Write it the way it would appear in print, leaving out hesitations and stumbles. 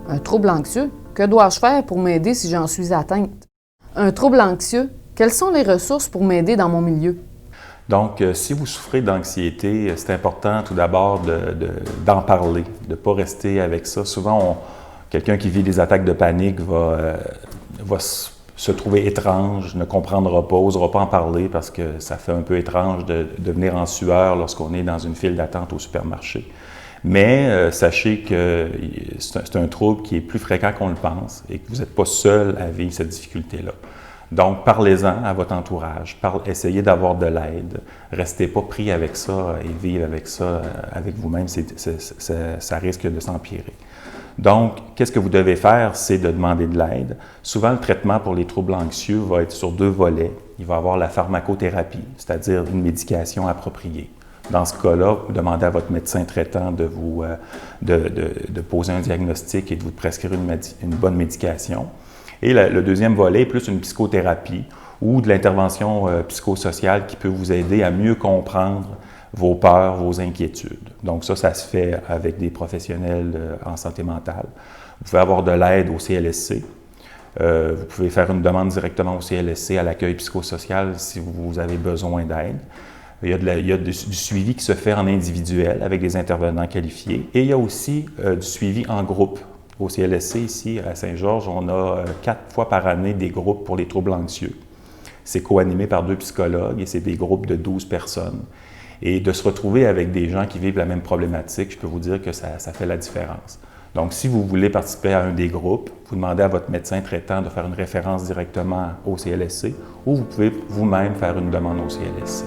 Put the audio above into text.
Un trouble anxieux, que dois-je faire pour m'aider si j'en suis atteinte? Un trouble anxieux, quelles sont les ressources pour m'aider dans mon milieu? Donc, si vous souffrez d'anxiété, c'est important tout d'abord d'en parler, de ne pas rester avec ça. Souvent, quelqu'un qui vit des attaques de panique va se trouver étrange, ne comprendra pas, n'osera pas en parler parce que ça fait un peu étrange de venir en sueur lorsqu'on est dans une file d'attente au supermarché. Mais sachez que c'est un trouble qui est plus fréquent qu'on le pense et que vous n'êtes pas seul à vivre cette difficulté-là. Donc, parlez-en à votre entourage, essayez d'avoir de l'aide, restez pas pris avec ça et vivre avec ça avec vous-même, ça risque de s'empirer. Donc, qu'est-ce que vous devez faire? C'est de demander de l'aide. Souvent, le traitement pour les troubles anxieux va être sur 2 volets. Il va y avoir la pharmacothérapie, c'est-à-dire une médication appropriée. Dans ce cas-là, vous demandez à votre médecin traitant de poser un diagnostic et de vous prescrire une bonne médication. Et le deuxième volet est plus une psychothérapie ou de l'intervention psychosociale qui peut vous aider à mieux comprendre vos peurs, vos inquiétudes. Donc ça se fait avec des professionnels en santé mentale. Vous pouvez avoir de l'aide au CLSC. Vous pouvez faire une demande directement au CLSC, à l'accueil psychosocial, si vous avez besoin d'aide. Il y a du suivi qui se fait en individuel avec des intervenants qualifiés. Et il y a aussi du suivi en groupe. Au CLSC, ici, à Saint-Georges, on a 4 fois par année des groupes pour les troubles anxieux. C'est co-animé par 2 psychologues et c'est des groupes de 12 personnes. Et de se retrouver avec des gens qui vivent la même problématique, je peux vous dire que ça fait la différence. Donc, si vous voulez participer à un des groupes, vous demandez à votre médecin traitant de faire une référence directement au CLSC ou vous pouvez vous-même faire une demande au CLSC.